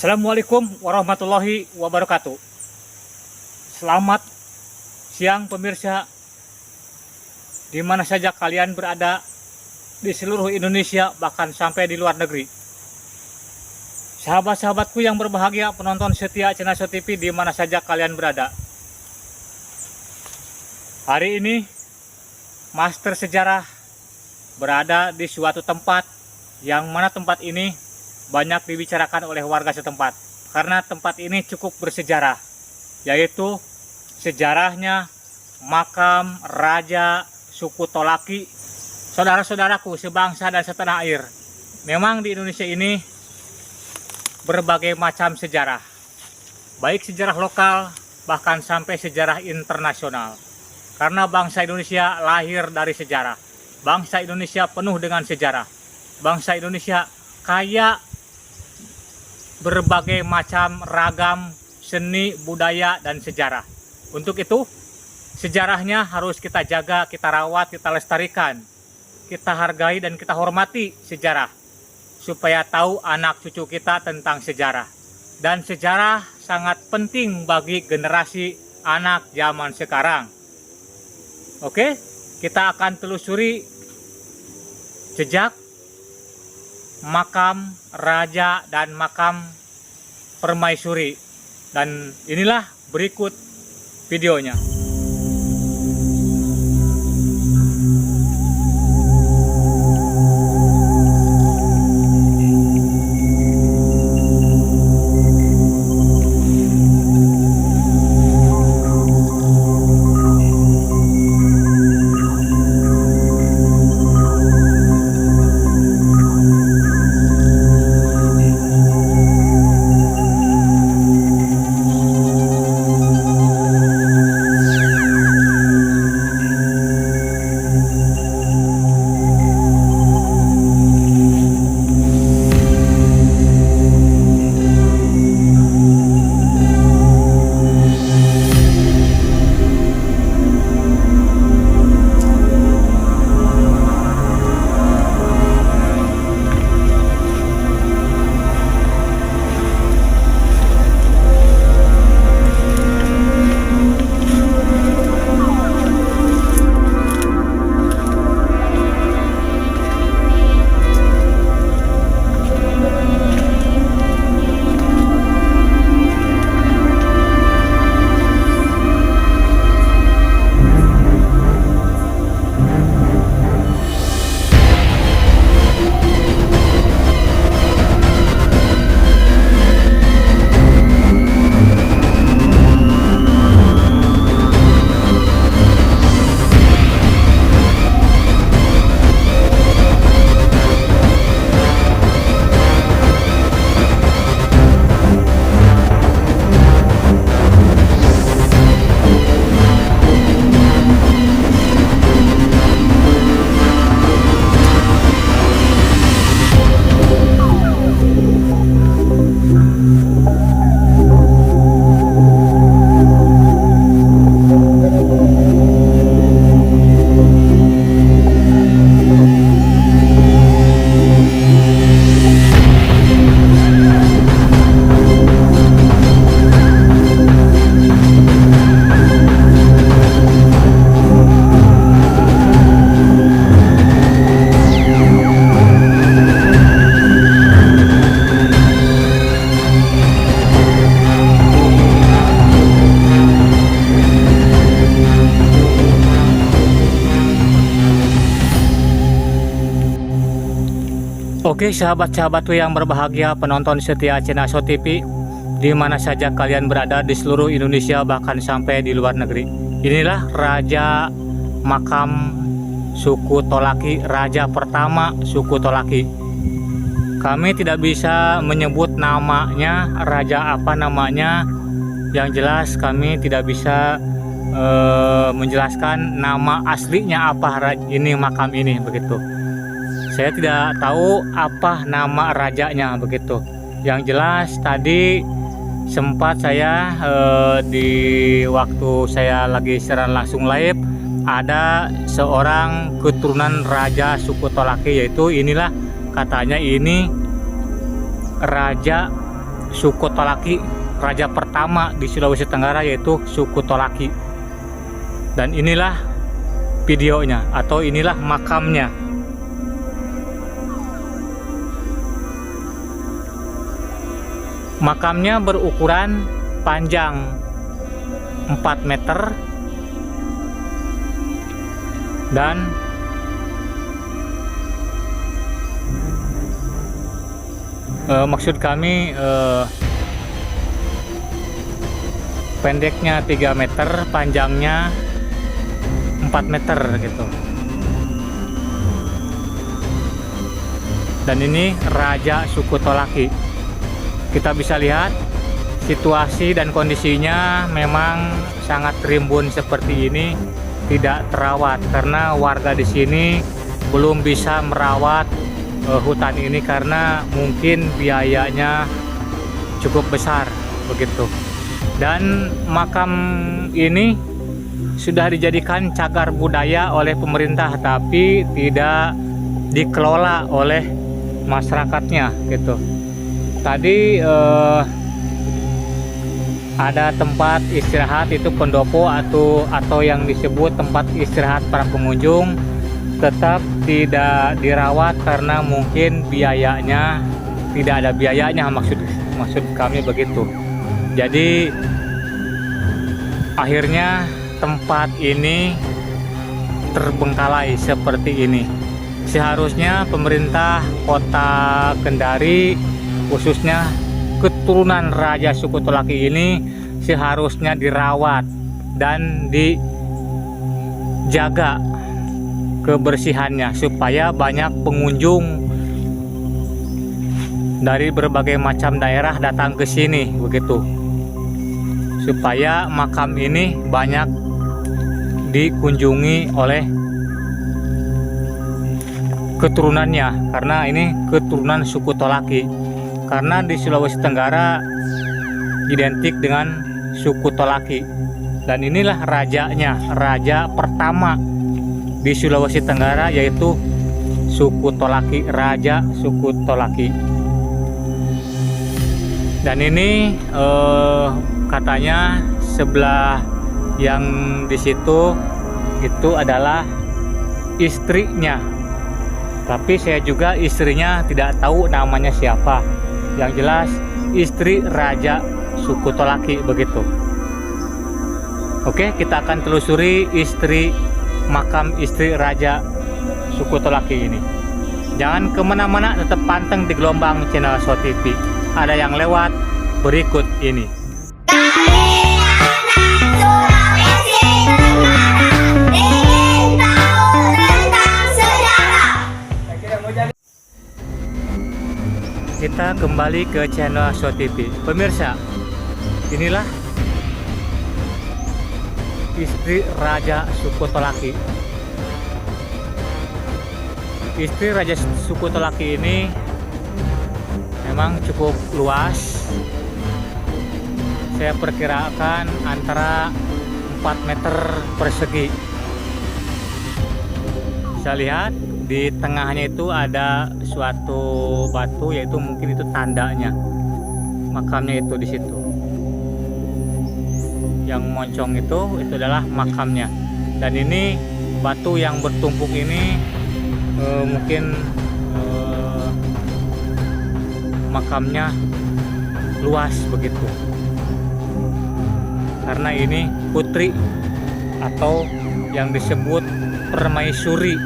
Assalamualaikum warahmatullahi wabarakatuh. Selamat siang pemirsa, di mana saja kalian berada di seluruh Indonesia, bahkan sampai di luar negeri. Sahabat-sahabatku yang berbahagia, penonton setia channel So TV di mana saja kalian berada. Hari ini Master Sejarah berada di suatu tempat yang mana tempat ini banyak dibicarakan oleh warga setempat karena tempat ini cukup bersejarah, yaitu sejarahnya makam Raja suku Tolaki. Saudara-saudaraku sebangsa dan setanah air, memang di Indonesia ini berbagai macam sejarah, baik sejarah lokal bahkan sampai sejarah internasional. Karena bangsa Indonesia lahir dari sejarah, bangsa Indonesia penuh dengan sejarah, bangsa Indonesia kaya berbagai macam ragam seni, budaya, dan sejarah. Untuk itu, sejarahnya harus kita jaga, kita rawat, kita lestarikan, kita hargai dan kita hormati sejarah, supaya tahu anak cucu kita tentang sejarah. Dan sejarah sangat penting bagi generasi anak zaman sekarang. Oke, kita akan telusuri jejak makam raja dan makam permaisuri, dan inilah berikut videonya. Oke sahabat-sahabatku yang berbahagia, penonton setia channel So TV di mana saja kalian berada di seluruh Indonesia bahkan sampai di luar negeri. Inilah Raja makam suku Tolaki, Raja pertama suku Tolaki. Kami tidak bisa menyebut namanya, raja apa namanya. Yang jelas kami tidak bisa menjelaskan nama aslinya apa ini makam ini begitu. Saya tidak tahu apa nama rajanya begitu. Yang jelas tadi sempat saya di waktu saya lagi siaran langsung live, ada seorang keturunan raja suku Tolaki, yaitu inilah katanya ini raja suku Tolaki, raja pertama di Sulawesi Tenggara, yaitu suku Tolaki. Dan inilah videonya, atau inilah makamnya. Makamnya berukuran panjang 4 meter dan maksud kami pendeknya 3 meter, panjangnya 4 meter gitu. Dan ini raja suku Tolaki. Kita bisa lihat situasi dan kondisinya memang sangat rimbun seperti ini, tidak terawat karena warga di sini belum bisa merawat hutan ini karena mungkin biayanya cukup besar begitu. Dan makam ini sudah dijadikan cagar budaya oleh pemerintah, tapi tidak dikelola oleh masyarakatnya gitu. Tadi ada tempat istirahat, itu pendopo atau yang disebut tempat istirahat para pengunjung, tetap tidak dirawat karena mungkin biayanya tidak ada biayanya, maksud kami begitu. Jadi akhirnya tempat ini terbengkalai seperti ini. Seharusnya pemerintah Kota Kendari, khususnya keturunan raja suku Tolaki ini, seharusnya dirawat dan dijaga kebersihannya supaya banyak pengunjung dari berbagai macam daerah datang ke sini begitu, supaya makam ini banyak dikunjungi oleh keturunannya, karena ini keturunan suku Tolaki. Karena di Sulawesi Tenggara identik dengan suku Tolaki, dan inilah rajanya, raja pertama di Sulawesi Tenggara, yaitu suku Tolaki, raja suku Tolaki. Dan ini katanya sebelah yang di situ itu adalah istrinya, tapi saya juga istrinya tidak tahu namanya siapa. Yang jelas istri raja suku Tolaki begitu. Oke, kita akan telusuri makam istri raja suku Tolaki ini. Jangan kemana-mana, tetap panteng di gelombang channel So TV. Ada yang lewat berikut ini. Kita kembali ke channel So TV. Pemirsa, inilah istri raja suku Tolaki. Istri raja suku Tolaki ini memang cukup luas. Saya perkirakan antara 4 meter persegi. Bisa lihat di tengahnya itu ada suatu batu, yaitu mungkin itu tandanya makamnya itu di situ. Yang moncong itu adalah makamnya. Dan ini batu yang bertumpuk ini mungkin makamnya luas begitu. Karena ini putri atau yang disebut permaisuri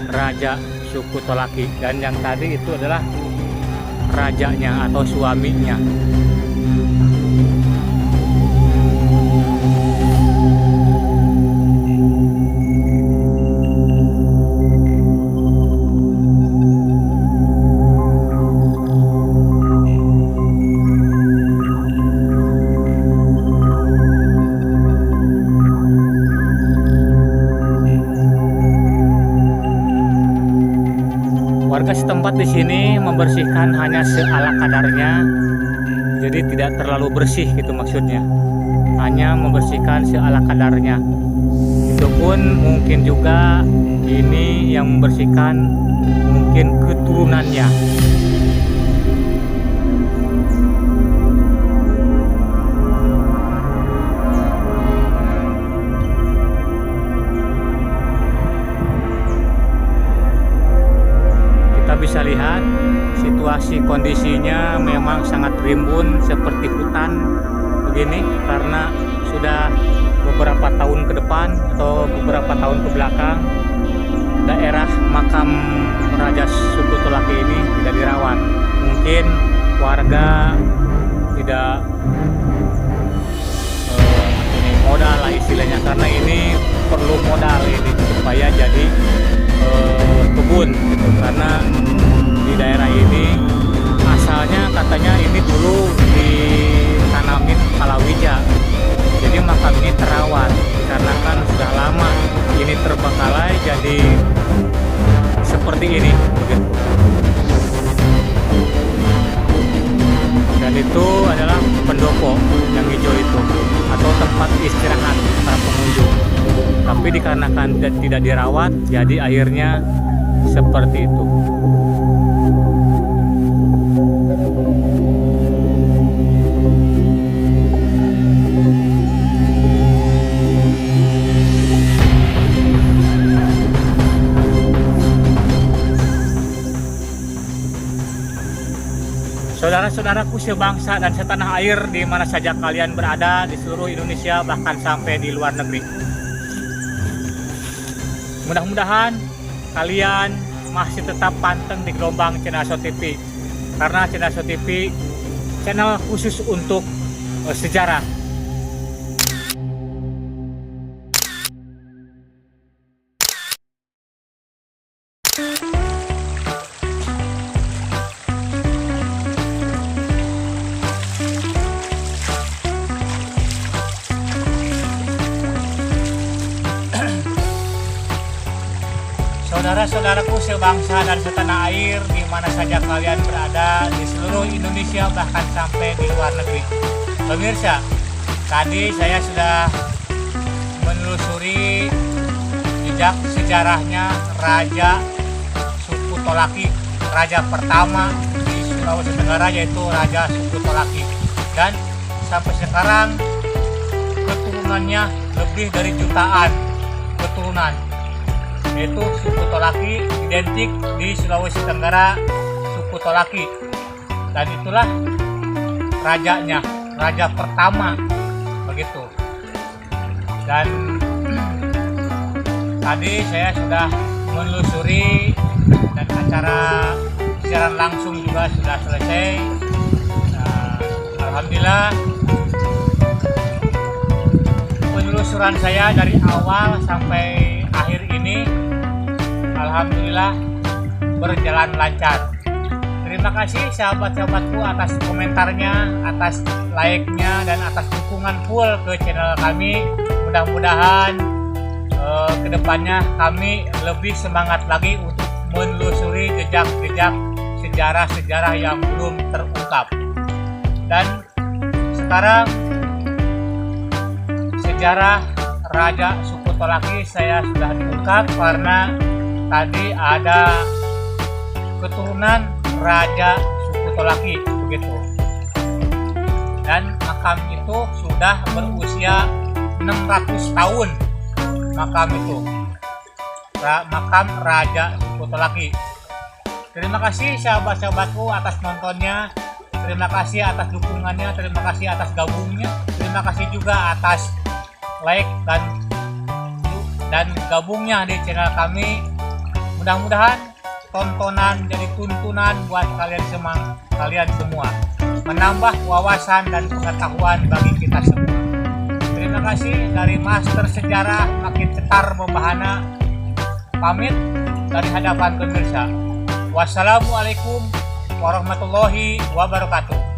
raja suku Tolaki, dan yang tadi itu adalah rajanya atau suaminya. Warga setempat di sini membersihkan hanya seala kadarnya, jadi tidak terlalu bersih gitu maksudnya. Hanya membersihkan seala kadarnya. Itu pun mungkin juga ini yang membersihkan mungkin keturunannya. bisa lihat situasi kondisinya memang sangat rimbun seperti hutan begini, karena sudah beberapa tahun ke depan atau beberapa tahun ke belakang daerah makam Raja Suku Tolaki ini tidak dirawat. Mungkin warga tidak ini modal lah istilahnya, karena ini perlu modal ini supaya jadi kebun gitu. Karena di daerah ini asalnya katanya ini dulu ditanamin palawija, jadi makam ini terawat, dikarenakan sudah lama ini terbengkalai jadi seperti ini begitu. Dan itu adalah pendopo yang hijau itu, atau tempat istirahat para pengunjung. Tapi dikarenakan tidak dirawat, jadi akhirnya seperti itu. Saudara-saudaraku sebangsa dan setanah air di mana saja kalian berada di seluruh Indonesia, bahkan sampai di luar negeri. Mudah-mudahan kalian masih tetap panteng di gelombang channel So TV, karena channel So TV channel khusus untuk sejarah. Saudara-saudaraku sebangsa dan setanah air di mana saja kalian berada di seluruh Indonesia, bahkan sampai di luar negeri. Pemirsa, tadi saya sudah menelusuri jejak sejarahnya Raja Suku Tolaki, raja pertama di Sulawesi Tenggara, yaitu Raja Suku Tolaki. Dan sampai sekarang keturunannya lebih dari jutaan keturunan, yaitu suku Tolaki identik di Sulawesi Tenggara, suku Tolaki. Dan itulah rajanya, raja pertama begitu. Dan tadi saya sudah menelusuri dan acara siaran langsung juga sudah selesai. Alhamdulillah penelusuran saya dari awal sampai akhir ini alhamdulillah berjalan lancar. Terima kasih sahabat-sahabatku atas komentarnya, atas like-nya, dan atas dukungan full ke channel kami. Mudah-mudahan kedepannya kami lebih semangat lagi untuk menelusuri jejak-jejak sejarah-sejarah yang belum terungkap. Dan sekarang sejarah Raja Suku Tolaki saya sudah diungkap, karena tadi ada keturunan Raja Suku Tolaki begitu. Dan makam itu sudah berusia 600 tahun. Makam itu makam Raja Suku Tolaki. Terima kasih sahabat-sahabatku atas nontonnya. Terima kasih atas dukungannya, terima kasih atas gabungnya, terima kasih juga atas like dan gabungnya di channel kami. Mudah-mudahan tontonan jadi tuntunan buat kalian semua, menambah wawasan dan pengetahuan bagi kita semua. Terima kasih dari Master Sejarah Makin Cetar Membahana, pamit dari hadapan pemirsa. Wassalamualaikum warahmatullahi wabarakatuh.